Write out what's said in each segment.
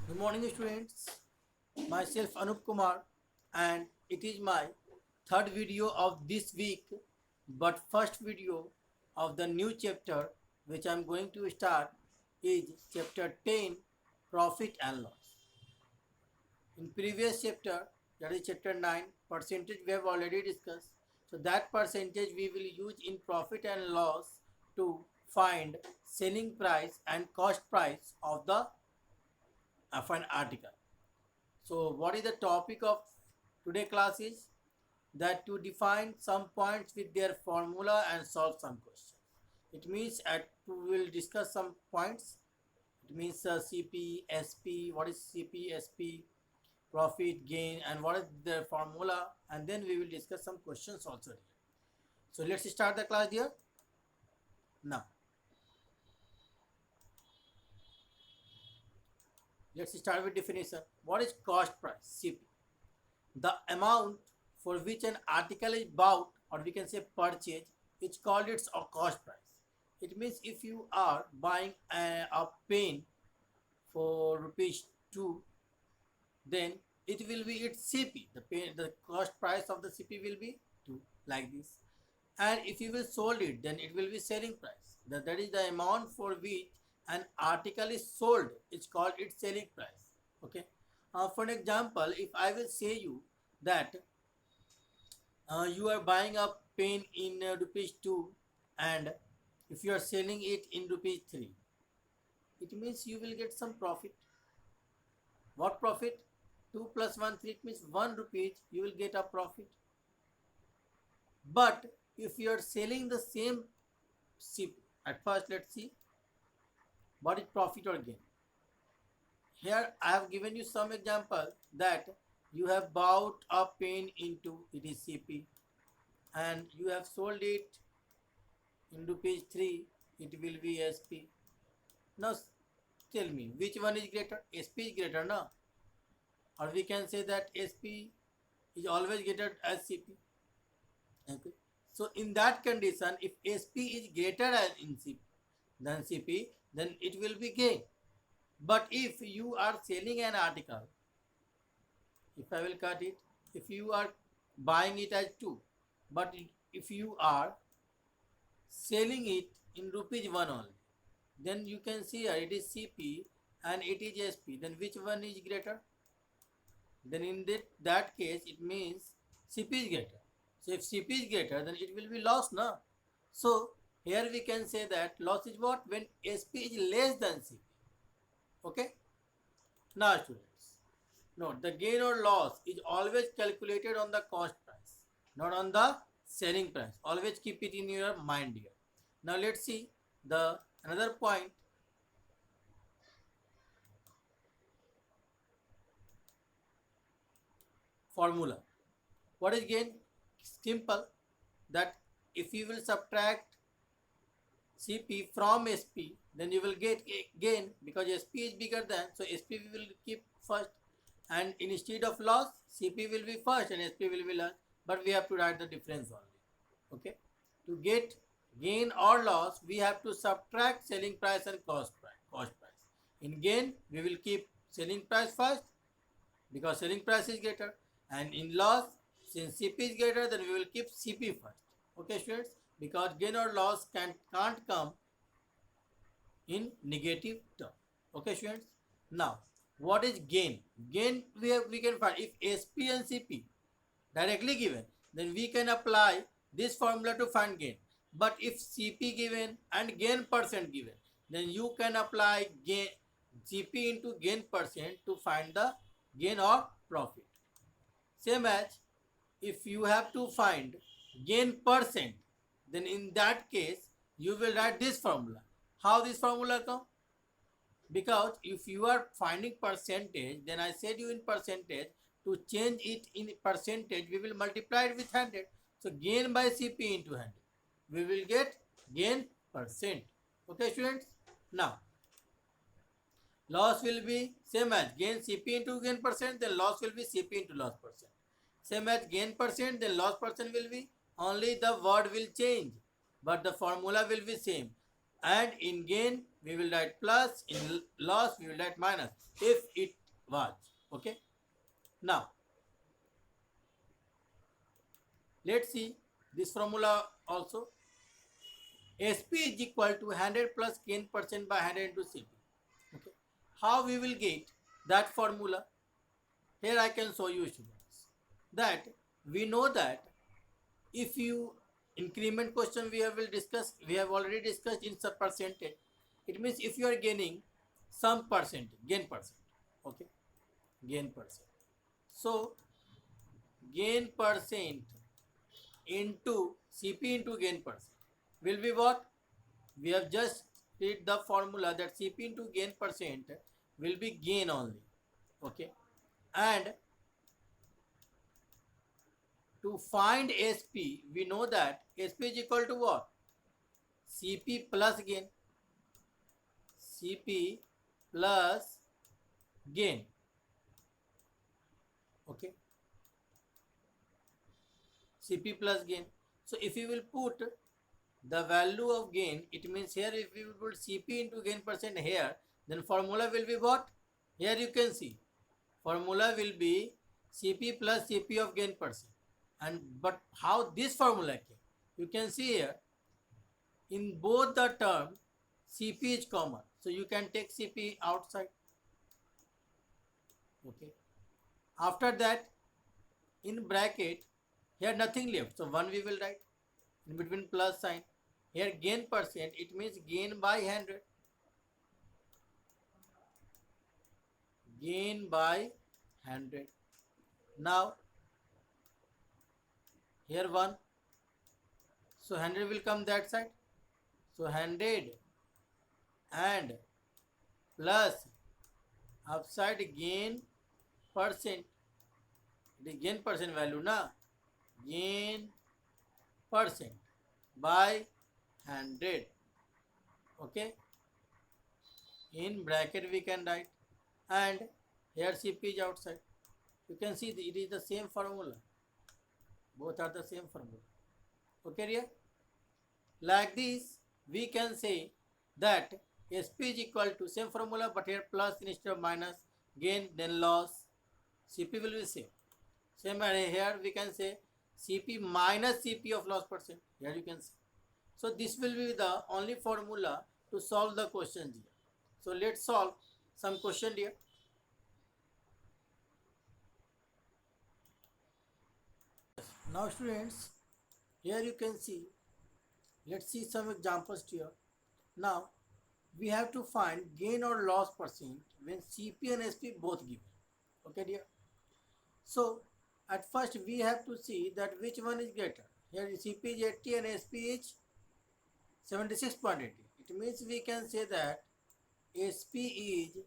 Good morning, students. Myself Anup Kumar, and it is my third video of this week, but first video of the new chapter which I am going to start is chapter 10 Profit and Loss. In previous chapter, that is chapter 9, percentage we have already discussed. So that percentage we will use in profit and loss to find selling price and cost price of an article. So what is the topic of today class is that to define some points with their formula and solve some questions. It means we will discuss some points. It means CP, SP, what is CP, SP, profit, gain, and what is the formula, and then we will discuss some questions also here. So let's start the class here. Now, let's start with definition. What is cost price, CP? The amount for which an article is bought, or we can say purchased, is called its cost price. It means if you are buying a pen for rupees 2, then it will be its CP. The cost price of the CP will be 2, like this. And if you will sold it, then it will be selling price. That is the amount for which an article is sold. It's called its selling price. Okay. For an example, if I will say you that you are buying a pen in rupees 2, and if you are selling it in rupees 3, it means you will get some profit. What profit? 2 plus 1 3, it means 1 rupees you will get a profit. But if you are selling the same CP, at first let's see what is profit or gain. Here I have given you some example that you have bought a pen into it is CP, and you have sold it in rupees 3, it will be SP. Now tell me which one is greater? SP is greater, no? Or we can say that SP is always greater as CP. Okay. So in that condition, if SP is greater than CP, then it will be gain. But if you are selling an article, if I will cut it, if you are buying it as 2, but if you are selling it in rupees 1 only, then you can see here it is CP and it is SP. Then which one is greater? Then in that case, it means CP is greater. So if CP is greater, then it will be loss, no? So here we can say that loss is what? When SP is less than CP. Okay? Now students, note the gain or loss is always calculated on the cost price, not on the selling price. Always keep it in your mind here. Now let's see the another point. Formula. What is gain? Simple, that if you will subtract CP from SP, then you will get gain, because SP is bigger than, so SP we will keep first, and instead of loss, CP will be first and SP will be last, but we have to write the difference only. Okay. To get gain or loss, we have to subtract selling price and cost price. In gain, we will keep selling price first because selling price is greater, and in loss, since CP is greater, then we will keep CP first. Okay students, because gain or loss can't come in negative term. Okay students, now what is gain? Gain we can find if SP and CP directly given, then we can apply this formula to find gain. But if CP given and gain percent given, then you can apply gain CP into gain percent to find the gain or profit. Same as if you have to find gain percent, then in that case you will write this formula. How this formula come? Because if you are finding percentage, then I said you in percentage, to change it in percentage we will multiply it with 100. So gain by CP into 100, we will get gain percent. Okay students, now loss will be same as gain CP into gain percent, then loss will be CP into loss percent. Same as gain percent, then loss percent will be, only the word will change, but the formula will be same. and in gain we will write plus, in loss we will write minus if it was. Okay, now let's see this formula also. SP is equal to 100 plus gain percent by 100 into CP. Okay, how we will get that formula? Here I can show you, students, that we know that if you increment question we have already discussed in some percentage. It means if you are gaining some percentage, gain percent. Okay, gain percent. So gain percent into CP into gain percent will be what? We have just read the formula that CP into gain percent will be gain only. Okay, and to find SP, we know that SP is equal to what? CP plus gain. CP plus gain. Okay, CP plus gain. So if you will put the value of gain, it means here if we will put CP into gain percent here, then formula will be what? Here you can see formula will be CP plus CP of gain percent. And but how this formula came? You can see here in both the term CP is common, so you can take CP outside. Okay, after that in bracket here nothing left, so 1 we will write in between plus sign. Here gain percent, it means gain by 100. Gain by 100. Now here 1, so 100 will come that side, so 100 and plus upside gain percent. The gain percent value na, gain percent by 100. Okay, in bracket we can write, and here CP is outside. You can see it is the same formula, both are the same formula. Okay, dear, like this we can say that SP is equal to same formula, but here plus instead of minus, gain then loss, CP will be same. Same here we can say CP minus CP of loss percent. Here you can see. So this will be the only formula to solve the question here. So let's solve some question here. Now students, here you can see, let's see some examples here. Now we have to find gain or loss percent when CP and SP both given. Okay dear. So at first we have to see that which one is greater. Here CP is 80 and SP is 76.80. It means we can say that SP is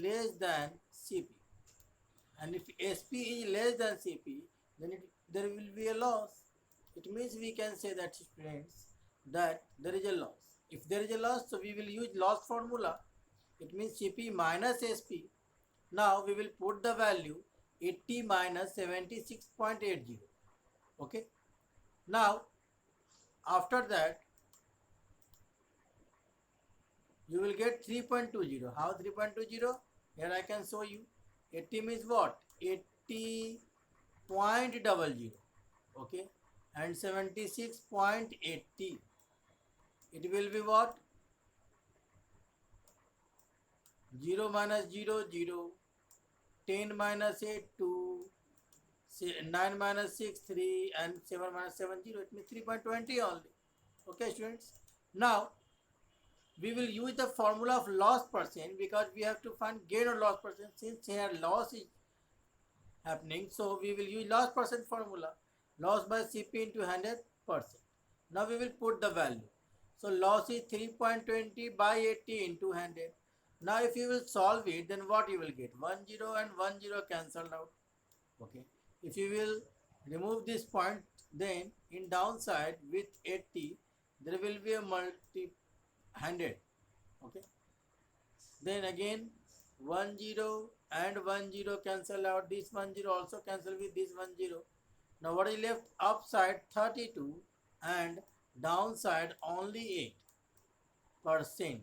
less than CP. And if SP is less than CP, then there will be a loss. It means we can say that, friends, that there is a loss. If there is a loss, so we will use loss formula. It means CP minus SP. Now we will put the value 80 minus 76.80. Okay. Now after that you will get 3.20. How 3.20? Here I can show you. 80 means what? 80.00. Okay, and 76.80. It will be what? 0 minus 0, 0. 10 minus 8, 2. 9 minus 6, 3. And 7 minus 7, 0. It means 3.20 only. Okay, students. Now we will use the formula of loss percent because we have to find gain or loss percent. Since here loss is happening, so we will use loss percent formula. Loss by CP into 100%. Now we will put the value. So loss is 3.20 by 80 into 100. Now if you will solve it, then what you will get? 10 and 10 cancelled out. Okay. If you will remove this point, then in downside with 80, there will be a multi 100. Okay, then again 10 and 10 cancel out, this 10 also cancel with this 10. Now what is left? Upside 32 and downside only 8%.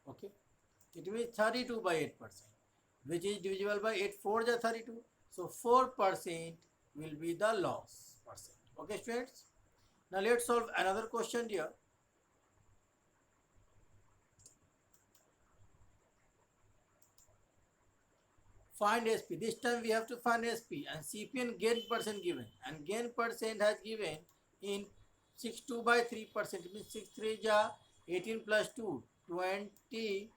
Okay, it means 32 by 8%, which is divisible by 8, 4 is 32. So 4% will be the loss percent. Okay, students. Now let's solve another question here. Find SP. This time we have to find SP and CP and gain percent given. And gain percent has given in 62 by 3%. It means 6 3 ja 18 plus 2, 20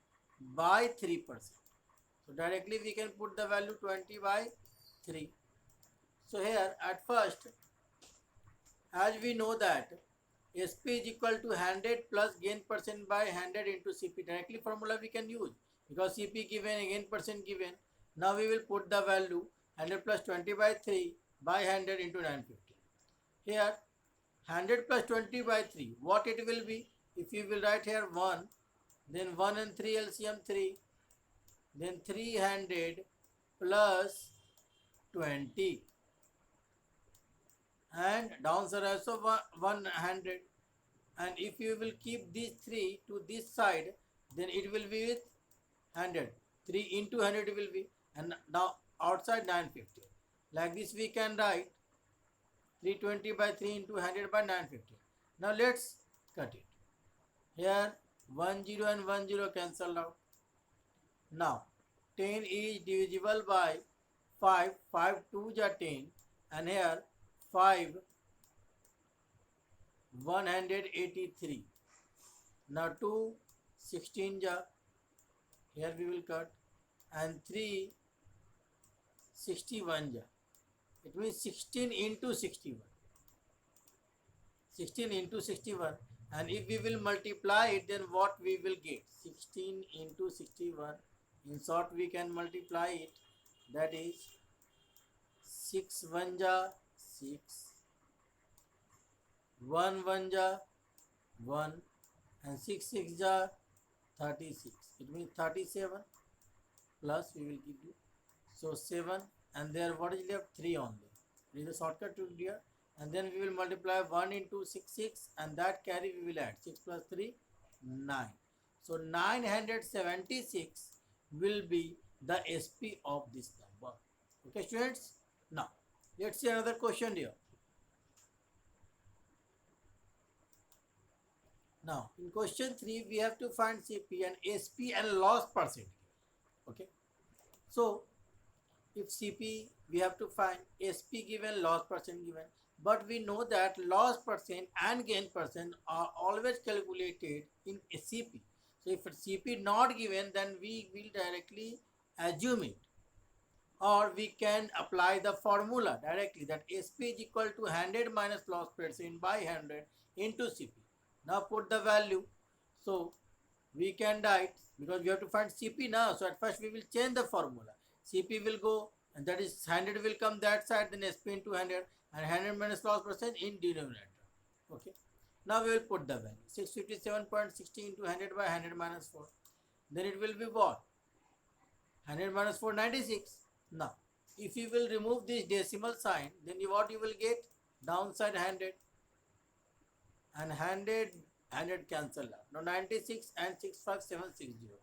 by 3%. So directly we can put the value 20 by 3. So here at first, as we know that SP is equal to 100 plus gain percent by 100 into CP. Directly formula we can use because CP given, gain percent given. Now we will put the value 100 plus 20 by 3 by 100 into 950. Here 100 plus 20 by 3, what it will be? If you will write here 1, then 1 and 3 LCM 3, then 300 plus 20, and downside also 100. And if you will keep these 3 to this side, then it will be with 100. 3 into 100 will be, and now outside 950. Like this we can write 320 by 3 into 100 by 950. Now let's cut it. Here 1 0 and 1 0 cancel out. Now 10 is divisible by 5, 5 2 ja 10, and here 5 183. Now 2 16 ja, here we will cut, and 3 61 ja. It means 16 into 61. 16 into 61, and if we will multiply it, then what we will get? 16 into 61. In short, we can multiply it. That is 6 1 ja 6, 1 1 ja 1, and 6 6 ja 36. It means 37 plus we will give you. So 7, and there what is left? 3 only. It is a shortcut to here. And then we will multiply 1 into 6 6, and that carry we will add 6 plus 3 9. So 976 will be the SP of this number. Okay, students. Now let's see another question here. Now in question 3 we have to find CP and SP and loss percent. Okay, so if CP we have to find, SP given, loss percent given, but we know that loss percent and gain percent are always calculated in a CP. So if CP not given, then we will directly assume it, or we can apply the formula directly that SP is equal to 100 minus loss percent by 100 into CP. Now put the value. So we can write, because we have to find CP now. So at first we will change the formula. CP will go, and that is 100 will come that side, then SP into 100, and 100 minus loss percent in denominator. Okay. Now we will put the value 657.60 into 100 by 100 minus 4. Then it will be what? 100 minus 4, 96. Now, if you will remove this decimal sign, then what you will get? Downside 100, and 100 cancel out. Now 96 and 65760.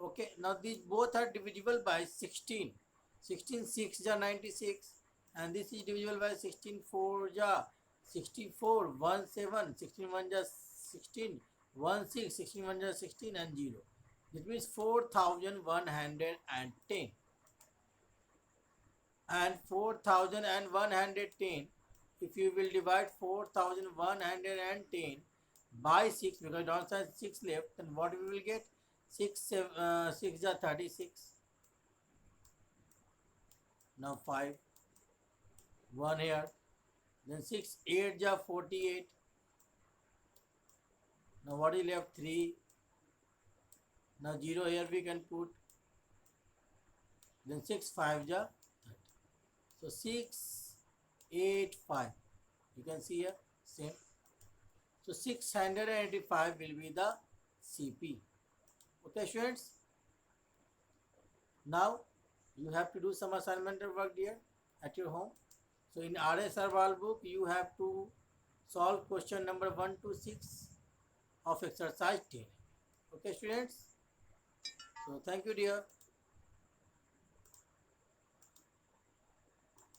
Okay, now these both are divisible by 16. 16 6 ja 96, and this is divisible by 16 4 ja 64, 1 7, 16 1 ja 16, 1 6, 16 1 ja 16, and 0. This means 4110. And 4110, if you will divide 4110 by 6, because downside 6 left, then what we will get? 6 6 ja 36. Now 5 1 here, then 6 8 ja 48. Now what is left? 3. Now 0 here we can put, then 6 5 ja 30. So 6 8 5, you can see here same. So 685 will be the CP. Okay, students. Now you have to do some assignment work here at your home. So in RS Sarwal book, you have to solve question number 1 to 6 of exercise 10. Okay, students? So thank you, dear.